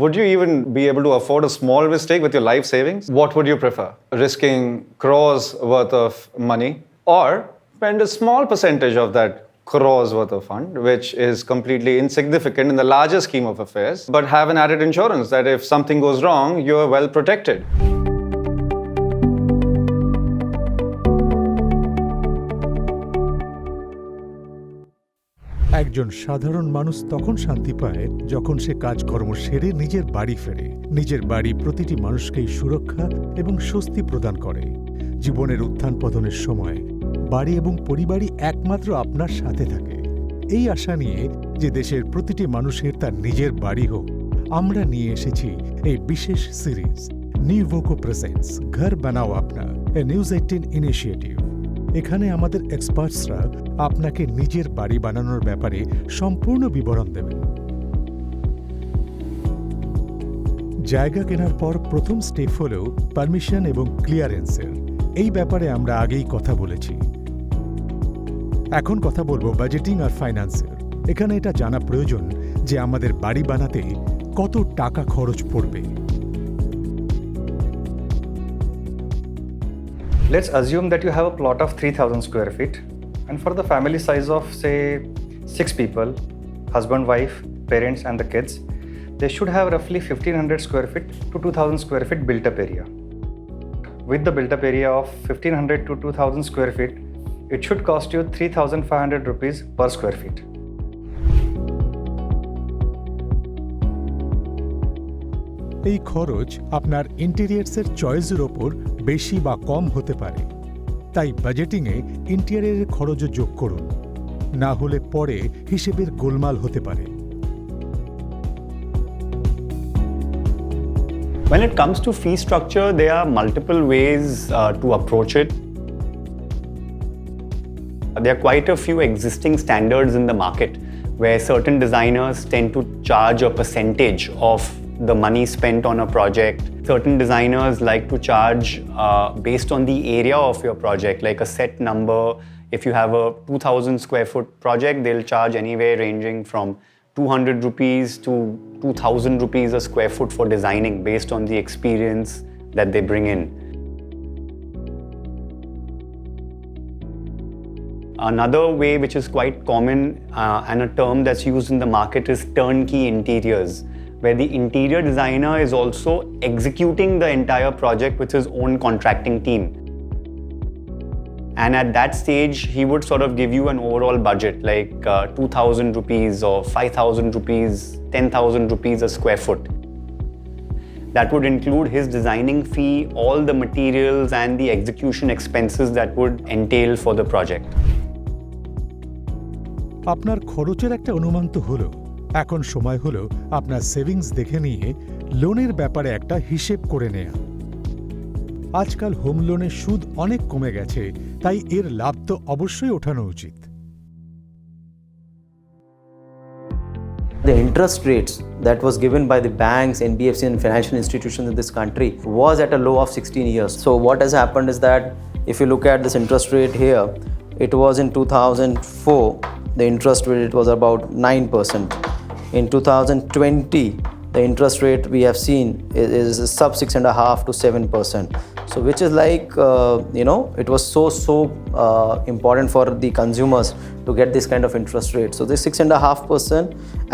Would you even be able to afford a small mistake with your life savings? What would you prefer? Risking crores worth of money, or spend a small percentage of that crores worth of fund, which is completely insignificant in the larger scheme of affairs, but have an added insurance that if something goes wrong, you're well protected? একজন সাধারণ মানুষ তখন শান্তি পায় যখন সে কাজকর্ম সেরে নিজের বাড়ি ফেরে। নিজের বাড়ি প্রতিটি মানুষকেই সুরক্ষা এবং স্বস্তি প্রদান করে। জীবনের উত্থান পতনের সময় বাড়ি এবং পরিবারই একমাত্র আপনার সাথে থাকে। এই আশা নিয়ে যে দেশের প্রতিটি মানুষের তার নিজের বাড়ি হোক, আমরা নিয়ে এসেছি এই বিশেষ সিরিজ নিউভোকো প্রেজেন্টস ঘর বানাও আপনা, এ নিউজ 18 ইনিশিয়েটিভ। এখানে আমাদের এক্সপার্টসরা আপনাকে নিজের বাড়ি বানানোর ব্যাপারে সম্পূর্ণ বিবরণ দেবেন। জায়গা কেনার পর প্রথম স্টেপ হল পারমিশন এবং ক্লিয়ারেন্সের। এই ব্যাপারে আমরা আগেই কথা বলেছি। এখন কথা বলবো বাজেটিং আর ফাইন্যান্সের। এখানে এটা জানা প্রয়োজন যে আমাদের বাড়ি বানাতে কত টাকা খরচ পড়বে। Let's assume that you have a plot of 3,000 square feet, and for the family size of say 6 people, husband, wife, parents and the kids, they should have roughly 1,500 square feet to 2,000 square feet built up area. With the built up area of 1,500 to 2,000 square feet, it should cost you 3,500 rupees per square feet. এই খরচ আপনার ইন্টেরিয়ার্সের চয়েসের ওপর বেশি বা কম হতে পারে, তাই বাজেটিংয়ে ইন্টেরিয়ারের খরচও যোগ করুন, না হলে পরে হিসেবের গোলমাল হতে পারে। When it comes to fee structure, there are multiple ways to approach it. There are quite a few existing standards in the market where certain designers tend to charge a percentage of the money spent on a project. Certain designers like to charge based on the area of your project, like a set number. If you have a 2,000 square foot project, they'll charge anywhere ranging from 200 rupees to 2,000 rupees a square foot for designing based on the experience that they bring in. Another way which is quite common and a term that's used in the market is turnkey interiors, where the interior designer is also executing the entire project with his own contracting team. And at that stage, he would sort of give you an overall budget like 2,000 rupees or 5,000 rupees, 10,000 rupees a square foot. That would include his designing fee, all the materials and the execution expenses that would entail for the project. আপনার খরচের একটা অনুমান তো হলো। এখন সময় হলো আপনার সেভিংস দেখে নিয়ে লোনের ব্যাপারে একটা হিসেব করে নেয়া। আজকাল হোম লোনের সুদ অনেক কমে গেছে, তাই এর লাভ তো অবশ্যই ওঠানো উচিত। The interest rates that was given by the banks, NBFC and financial institutions in this country was at a low of 16 years. So what has happened is that if you look at this interest rate here, it was in 2004, the interest rate was about 9%. In 2020, the interest rate we have seen is sub 6.5 to 7%. So which is like, it was so important for the consumers to get this kind of interest rate. So this 6.5%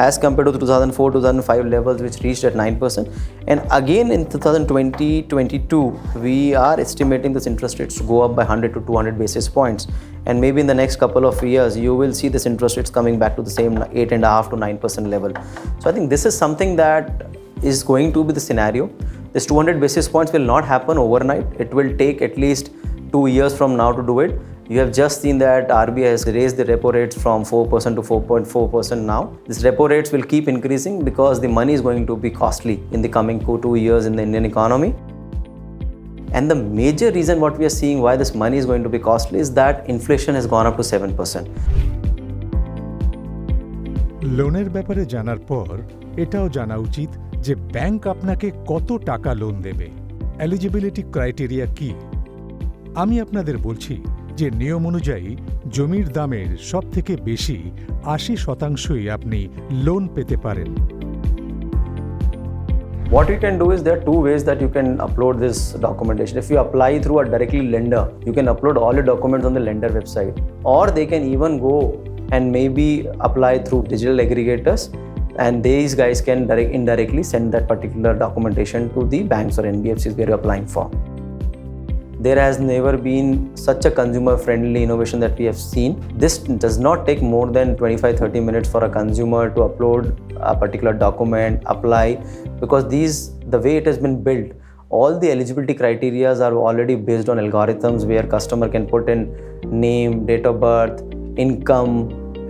as compared to the 2004-2005 levels which reached at 9%. And again in 2020-22, we are estimating this interest rates to go up by 100 to 200 basis points. And maybe in the next couple of years, you will see this interest rates coming back to the same 8.5 to 9% level. So I think this is something that is going to be the scenario. This 200 basis points will not happen overnight. It will take at least 2 years from now to do it. You have just seen that RBI has raised the repo rates from 4% to 4.4% now. These repo rates will keep increasing because the money is going to be costly in the coming 2 years in the Indian economy. And the major reason what we are seeing why this money is going to be costly is that inflation has gone up to 7%. লোনের ব্যাপারে জানার পর এটাও জানা উচিত যে bank আপনাকে কত টাকা লোন দেবে, এলিজিবিলিটি ক্রাইটেরিয়া কি। আমি আপনাদের বলছি যে নিয়ম অনুযায়ী জমির দামের সবথেকে বেশি 80% আপনি লোন পেতে পারেন। What you can do is there are two ways that you can upload this documentation. If you apply through a directly lender, you can upload all your documents on the lender website, or they can even go and maybe apply through digital aggregators, and these guys can indirectly send that particular documentation to the banks or NBFCs where you're applying for. There has never been such a consumer-friendly innovation that we have seen. This does not take more than 25-30 minutes for a consumer to upload a particular document, apply, because the way it has been built, all the eligibility criteria are already based on algorithms where customer can put in name, date of birth, income,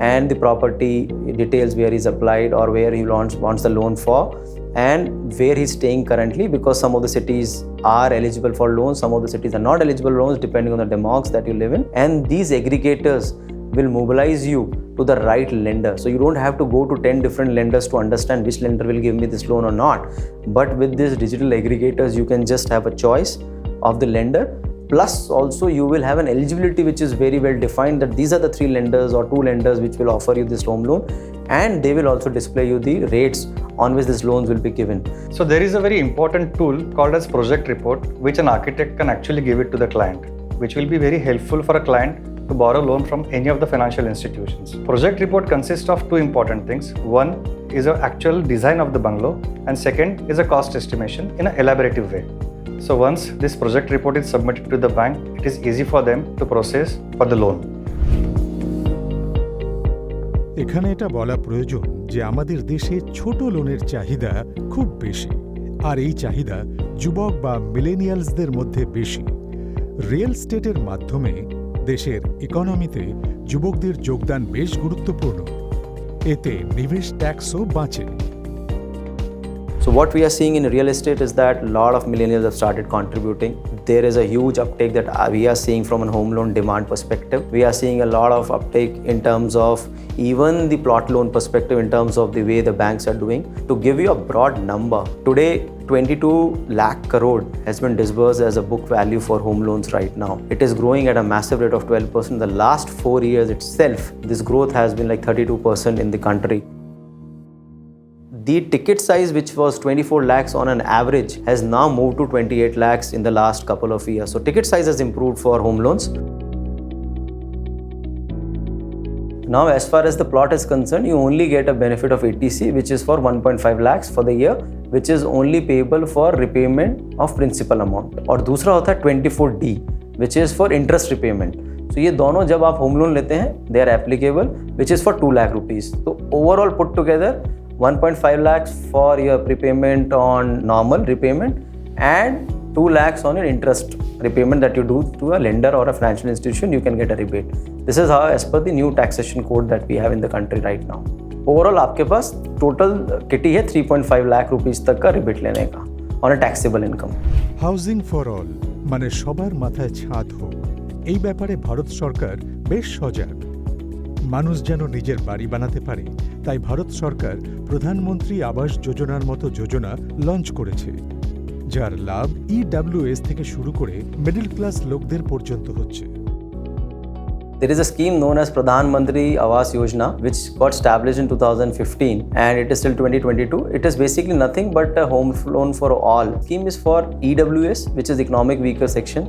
and the property details where he's applied or where he wants the loan for, and where he's staying currently, because some of the cities are eligible for loans, some of the cities are not eligible for loans depending on the demogs that you live in. And these aggregators will mobilize you to the right lender. So you don't have to go to 10 different lenders to understand which lender will give me this loan or not. But with these digital aggregators, you can just have a choice of the lender. Plus also you will have an eligibility which is very well defined, that these are the 3 lenders or 2 lenders which will offer you this home loan, and they will also display you the rates on which these loans will be given. So there is a very important tool called as project report, which an architect can actually give it to the client, which will be very helpful for a client to borrow loan from any of the financial institutions. Project report consists of 2 important things. One is an actual design of the bungalow, and second is a cost estimation in an elaborative way. So once this project report is submitted to the bank, it is easy for them to process for the loan. এখানে এটা বলা প্রয়োজন যে আমাদের দেশে ছোট লোনের চাহিদা খুব বেশি, আর এই চাহিদা যুবক বা মিলেনিয়ালসদের মধ্যে বেশি। রিয়েল এস্টেটের মাধ্যমে দেশের ইকোনমিতে যুবকদের যোগদান বেশ গুরুত্বপূর্ণ। এতে নিবেশ ট্যাক্সও বাঁচে। So what we are seeing in real estate is that a lot of millennials have started contributing. There is a huge uptake that we are seeing from a home loan demand perspective. We are seeing a lot of uptake in terms of even the plot loan perspective, in terms of the way the banks are doing. To give you a broad number, today 22 lakh crore has been disbursed as a book value for home loans right now. It is growing at a massive rate of 12%. The last 4 years itself, this growth has been like 32% in the country. The ticket size, which was 24 lakhs on an average, has now moved to 28 lakhs in the last couple of years. So ticket size has improved for home loans. Now, as far as the plot is concerned, you only get a benefit of ATC, which is for 1.5 lakhs for the year, which is only payable for repayment of principal amount. और दूसरा होता है 24D, which is for interest repayment. So ये दोनों जब आप home loan लेते हैं, they are applicable, which is for 2 lakh rupees. So overall put together, 1.5 lakhs for your prepayment on normal repayment and 2 lakhs on your interest repayment that you do to a lender or a financial institution, you can get a rebate. This is how, as per the new taxation code that we have in the country right now. Overall आपके पास total kitty है 3.5 lakh rupees तक का rebate लेने का on a taxable income. Housing for all মানে সবার মাথায় ছাদ হোক, এই ব্যাপারে ভারত সরকার বেশ সজাগ। মানুষ যেন নিজের বাড়ি বানাতে পারে, তাই ভারত সরকার প্রধানমন্ত্রী আবাস যোজনার মতো যোজনা লঞ্চ করেছে, যার লাভ EWS থেকে শুরু করে মিডল ক্লাস লোকদের পর্যন্ত হচ্ছে। There is a scheme known as Pradhan Mantri Awas Yojana, which got established in 2015 and it is till 2022. It is basically nothing but a home loan for all. Scheme is for EWS, which is economic weaker section.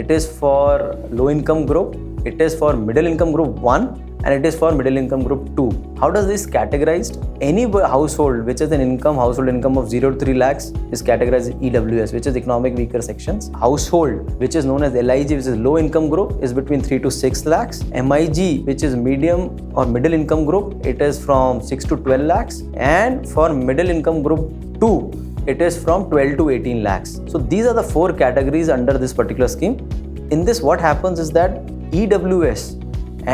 It is for low income group. It is for middle income group 1 and it is for middle income group 2. How does this categorized? Any household which has an household income of 0 to 3 lakhs is categorized as EWS, which is economic weaker sections. Household which is known as LIG, which is low income group, is between 3 to 6 lakhs. MIG, which is medium or middle income group, it is from 6 to 12 lakhs. And for middle income group 2, it is from 12 to 18 lakhs. So these are the 4 categories under this particular scheme. In this, what happens is that EWS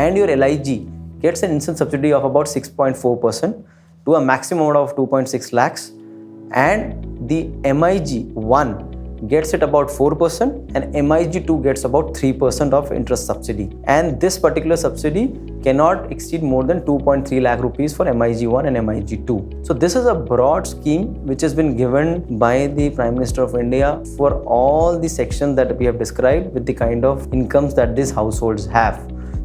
and your LIG gets an instant subsidy of about 6.4% to a maximum of 2.6 lakhs, and the MIG 1 gets it about 4% and MIG 2 gets about 3% of interest subsidy. And this particular subsidy cannot exceed more than 2.3 lakh rupees for MIG 1 and MIG 2. So this is a broad scheme which has been given by the Prime Minister of India for all the sections that we have described with the kind of incomes that these households have.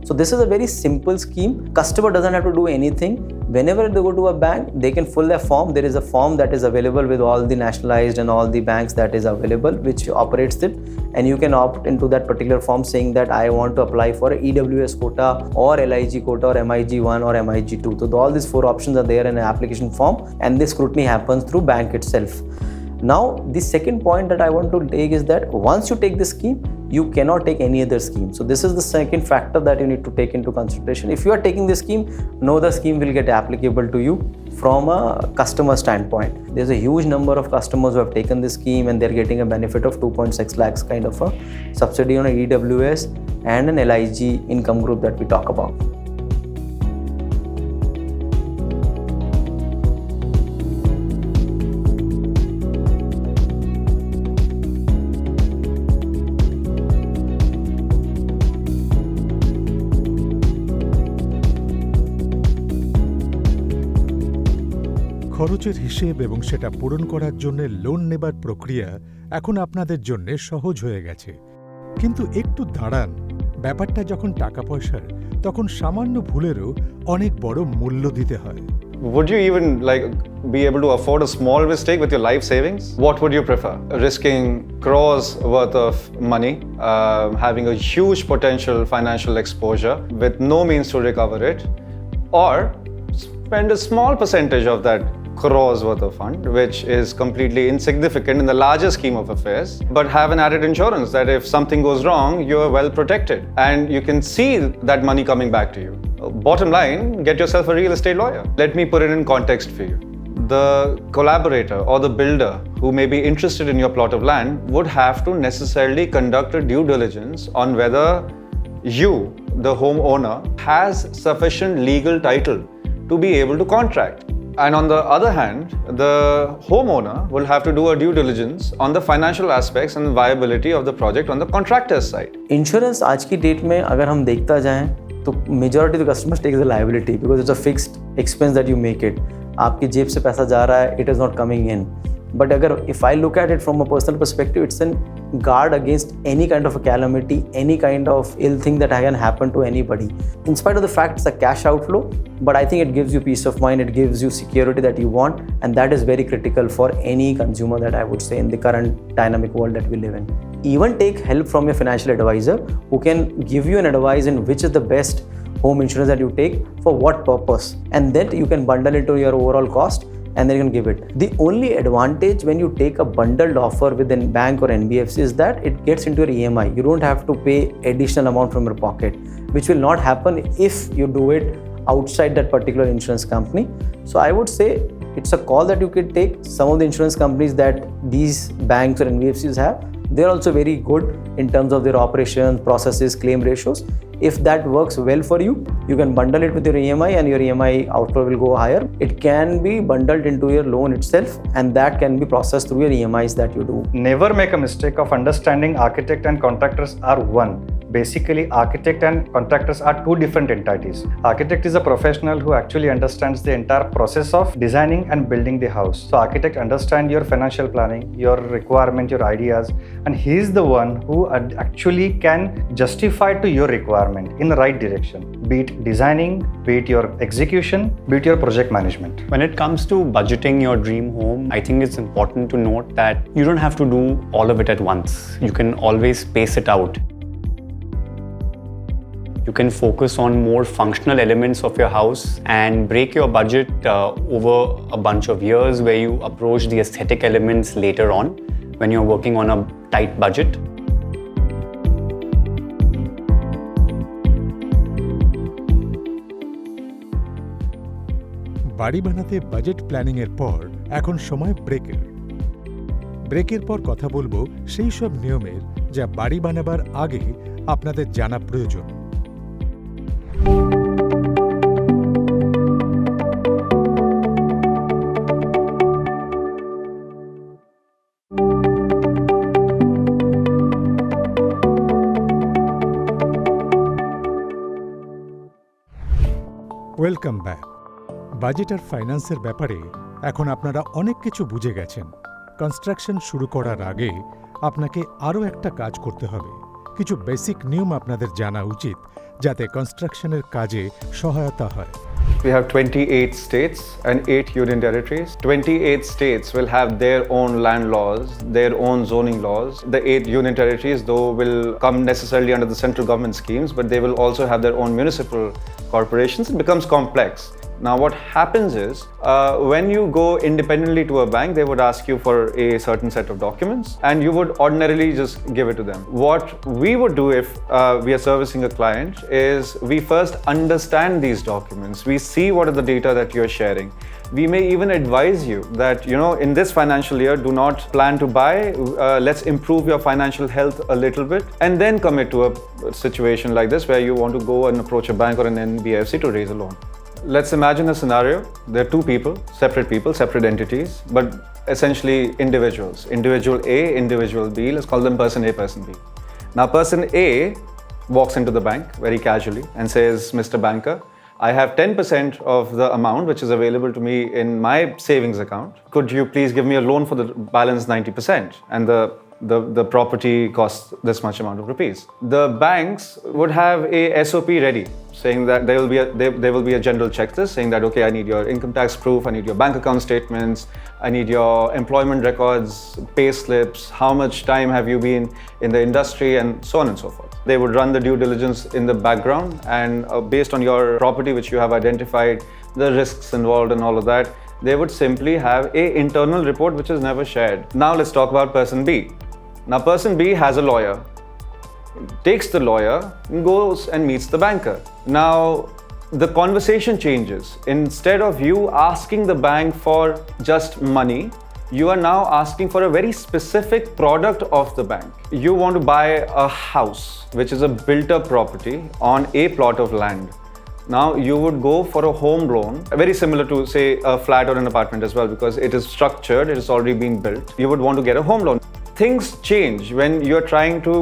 So this is a very simple scheme. Customer doesn't have to do anything. Whenever they go to a bank, they can fill a form. There is a form that is available with all the nationalized and all the banks that is available, which operates it. And you can opt into that particular form saying that I want to apply for a EWS quota or LIG quota or MIG1 or MIG2. So all these 4 options are there in an application form, and this scrutiny happens through bank itself. Now, the second point that I want to take is that once you take this scheme, you cannot take any other scheme. So this is the second factor that you need to take into consideration. If you are taking this scheme, no other scheme will get applicable to you from a customer standpoint. There's a huge number of customers who have taken this scheme and they're getting a benefit of 2.6 lakhs kind of a subsidy on a EWS and an LIG income group that we talk about. খরচের হিসেব এবং সেটা পূরণ করার জন্য loan নেবার প্রক্রিয়া এখন আপনাদের জন্য সহজ হয়ে গেছে। কিন্তু একটু দাঁড়ান, ব্যাপারটা যখন টাকা পয়সার, তখন সামান্য ভুলেরও অনেক বড় মূল্য দিতে হয়। Would you even be able to afford a small mistake with your life savings? What would you prefer? Risking crores worth of money, having a huge potential financial exposure with no means to recover it, or spend a small percentage of that crores worth of fund, which is completely insignificant in the larger scheme of affairs, but have an added insurance that if something goes wrong, you are well protected and you can see that money coming back to you. Bottom line, get yourself a real estate lawyer. Let me put it in context for you. The collaborator or the builder who may be interested in your plot of land would have to necessarily conduct a due diligence on whether you, the homeowner, has sufficient legal title to be able to contract. And on the other hand, the homeowner will have to do a due diligence on the financial aspects and viability of the project on the contractor's side. Insurance आज की date में अगर हम देखता जाएं तो majority of customers take the liability because it's a fixed expense that you make it. आपकी जेब से पैसा जा रहा है, it is not coming in. But agar, if I look at it from a personal perspective, it's a guard against any kind of a calamity, any kind of ill thing that can happen to anybody. In spite of the fact it's a cash outflow, but I think it gives you peace of mind, it gives you security that you want, and that is very critical for any consumer that I would say in the current dynamic world that we live in. Even take help from your financial advisor who can give you an advice in which is the best home insurance that you take for what purpose, and then you can bundle into your overall cost and then you can give it. The only advantage when you take a bundled offer with a bank or NBFC is that it gets into your EMI. You don't have to pay additional amount from your pocket, which will not happen if you do it outside that particular insurance company. So I would say it's a call that you can take. Some of the insurance companies that these banks or NBFCs have, they're also very good in terms of their operations, processes, claim ratios. If that works well for you, you can bundle it with your EMI and your EMI outflow will go higher. It can be bundled into your loan itself and that can be processed through your EMIs that you do. Never make a mistake of understanding architect and contractors are one. Basically, architect and contractors are two different entities. Architect is a professional who actually understands the entire process of designing and building the house. So architect understands your financial planning, your requirement, your ideas, and he is the one who actually can justify to your requirement in the right direction, be it designing, be it your execution, be it your project management. When it comes to budgeting your dream home, I think it's important to note that you don't have to do all of it at once. You can always space it out. You can focus on more functional elements of your house and break your budget over a bunch of years where you approach the aesthetic elements later on when you're working on a tight budget. বাড়ি বানাতে budget planning এর পর এখন সময় ব্রেকের পর কথা বলবো সেই সব নিয়মের যা বাড়ি বানাবার আগে আপনাদের জানা প্রয়োজন। Welcome back. বাজেট আর ফাইন্যান্সের ব্যাপারে এখন আপনারা অনেক কিছু বুঝে গেছেন। কনস্ট্রাকশন শুরু করার আগে আপনাকে আরও একটা কাজ করতে হবে। কিছু বেসিক নিয়ম আপনাদের জানা উচিত, যাতে কনস্ট্রাকশনের কাজে সহায়তা হয়। We have 28 states and 8 union territories. 28 states will have their own land laws, their own zoning laws. The 8 union territories, though, will come necessarily under the central government schemes, but they will also have their own municipal corporations. It becomes complex. Now, what happens is, when you go independently to a bank, they would ask you for a certain set of documents, and you would ordinarily just give it to them. What we would do if we are servicing a client is we first understand these documents. We see what are the data that you're sharing. We may even advise you that, in this financial year, do not plan to buy. Let's improve your financial health a little bit, and then commit to a situation like this where you want to go and approach a bank or an NBFC to raise a loan. Let's imagine a scenario. There are two people, separate entities, but essentially individuals. Individual A, individual B. Let's call them person A, person B. Now, person A walks into the bank very casually and says, Mr. Banker, I have 10% of the amount which is available to me in my savings account. Could you please give me a loan for the balance 90%? And the property costs this much amount of rupees. The banks would have a SOP ready, saying that there will be a general checklist saying that, okay, I need your income tax proof, I need your bank account statements, I need your employment records, pay slips, how much time have you been in the industry, and so on and so forth. They would run the due diligence in the background, and based on your property which you have identified, the risks involved and all of that, they would simply have a internal report which is never shared. Now let's talk about person B. Now person B has a lawyer, takes the lawyer, goes and meets the banker. Now the conversation changes. Instead of you asking the bank for just money, you are now asking for a very specific product of the bank. You want to buy a house, which is a built-up property on a plot of land. Now you would go for a home loan, very similar to, say, a flat or an apartment as well, because it is structured, it is already been built. You would want to get a home loan. Things change when you're trying to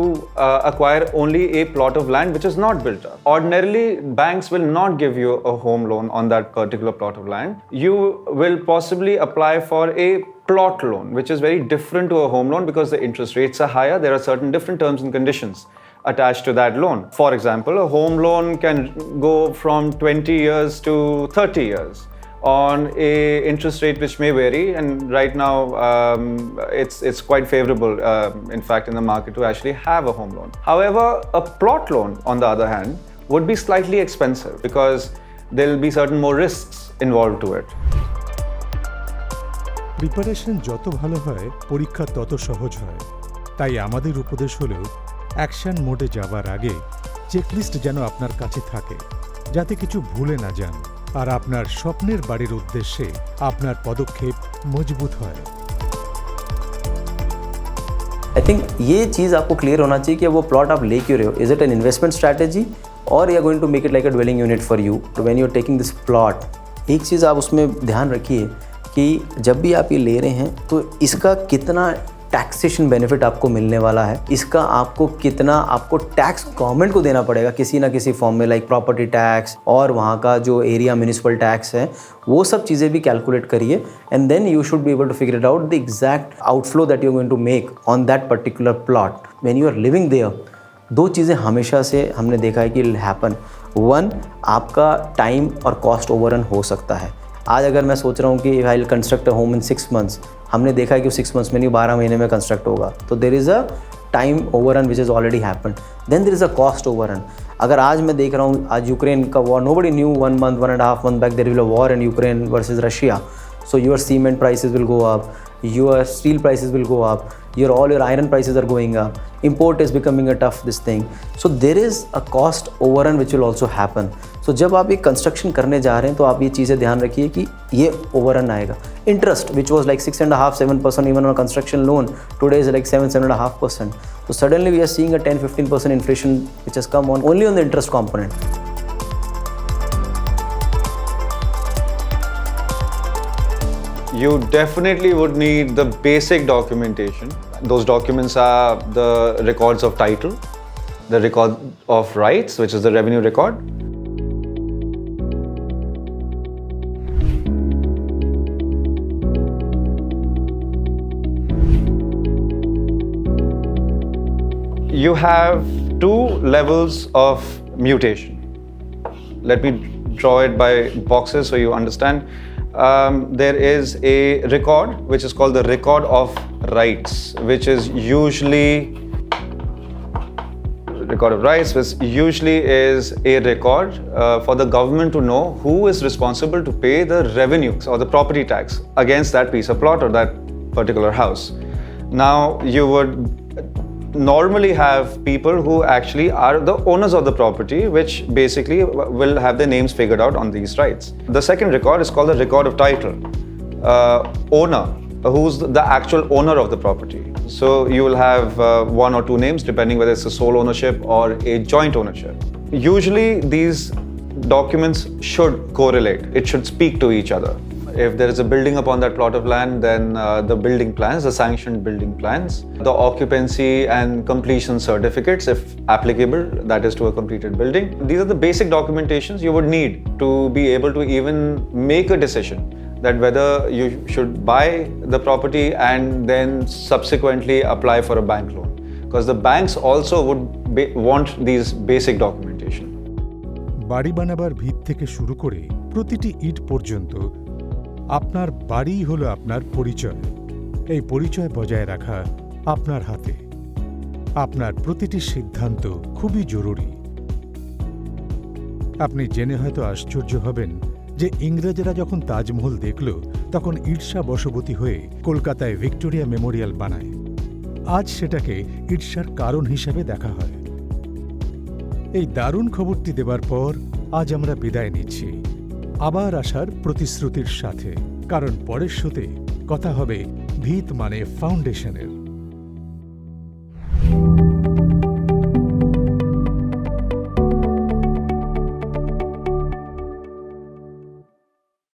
acquire only a plot of land which is not built up. Ordinarily, banks will not give you a home loan on that particular plot of land. You will possibly apply for a plot loan, which is very different to a home loan because the interest rates are higher. There are certain different terms and conditions attached to that loan. For example, a home loan can go from 20 years to 30 years. On a interest rate which may vary, and right now it's quite favorable, in fact, in the market to actually have a home loan. However, a plot loan, on the other hand, would be slightly expensive because there will be certain more risks involved to it. Preparation যত ভালো হয়, পরীক্ষা তত সহজ হয়। তাই আমাদের উপদেশ হলো, অ্যাকশন মোডে যাবার আগে চেকলিস্ট যেন আপনার কাছে থাকে, যাতে কিছু ভুলে না যান, আর আপনার স্বপ্নের বাড়ির উদ্দেশ্যে আপনার পদক্ষেপ মজবুত হয়। आई थिंक ये चीज़ आपको क्लियर होना चाहिए कि वो प्लॉट आप ले क्यों रहे हो। Is it an investment strategy or you are going to make it like a dwelling unit for you when you are taking this plot. एक चीज़ आप उसमें ध्यान रखिए कि जब भी आप ये ले रहे हैं तो इसका कितना टैक्सेशन बेनिफिट आपको मिलने वाला है, इसका आपको टैक्स गवर्नमेंट को देना पड़ेगा किसी ना किसी फॉर्म में, लाइक प्रॉपर्टी टैक्स और वहाँ का जो एरिया म्यूनिसिपल टैक्स है, वो सब चीज़ें भी कैलकुलेट करिए, and then you should be able to figure it out the exact outflow that you are going to make on that particular plot when you are living there. दो चीज़ें हमेशा से हमने देखा है कि विल हैपन। वन, आपका time और कॉस्ट ओवररन हो सकता है। आज अगर मैं सोच रहा हूँ कि I will construct a home in 6 months, हमने देखा है कि 6 months में नहीं 12 महीने में कंस्ट्रक्ट होगा, तो there is a time overrun which is already happen. Then there is a cost overrun. अगर आज मैं देख रहा हूँ, आज यूक्रेन का war, nobody knew 1 month, 1.5 months back there will be a war in Ukraine versus Russia, so your cement prices will go up, your steel prices will go up, all your iron prices are going up, import is becoming a tough this thing, so there is a cost overrun which will also happen। so जब आप ये construction करने जा रहे हैं तो आप ये चीज़ें ध्यान रखिए कि ये ओवररन आएगा। Interest which was like 6.5-7% even on a construction loan, today is like 7.5%, so suddenly we are seeing a 10-15% inflation which has come on only on the interest component। You definitely would need the basic documentation. Those documents are the records of title, the record of rights, which is the revenue record. You have two levels of mutation. Let me draw it by boxes so you understand. There is a record which is called the record of rights, which is usually record of rights, which usually is a record for the government to know who is responsible to pay the revenues or the property tax against that piece of plot or that particular house. Now, you would normally have people who actually are the owners of the property, which basically will have their names figured out on these rights. The second record is called the record of title. Owner, who's the actual owner of the property. So you will have one or two names depending whether it's a sole ownership or a joint ownership. Usually these documents should correlate. It should speak to each other. If there is a building upon that plot of land, then the building plans, the sanctioned building plans, the occupancy and completion certificates, if applicable, that is to a completed building. These are the basic documentations you would need to be able to even make a decision that whether you should buy the property and then subsequently apply for a bank loan. Because the banks also would want these basic documentation. বাড়ি বানাবার ভিত থেকে শুরু করে প্রতিটি ইট পর্যন্ত আপনার বাড়িই হলো আপনার পরিচয়। এই পরিচয় বজায় রাখা আপনার হাতে। আপনার প্রতিটি সিদ্ধান্ত খুবই জরুরি। আপনি জেনে হয়তো আশ্চর্য হবেন যে ইংরেজরা যখন তাজমহল দেখল তখন ঈর্ষা বশবর্তী হয়ে কলকাতায় ভিক্টোরিয়া মেমোরিয়াল বানায়। আজ সেটাকে ঈর্ষার কারণ হিসাবে দেখা হয়। এই দারুণ খবরটি দেবার পর আজ আমরা বিদায় নিচ্ছি, আবার আসার প্রতিশ্রুতির সাথে, কারণ পরের শোতে কথা হবে ভিত মানে ফাউন্ডেশনের।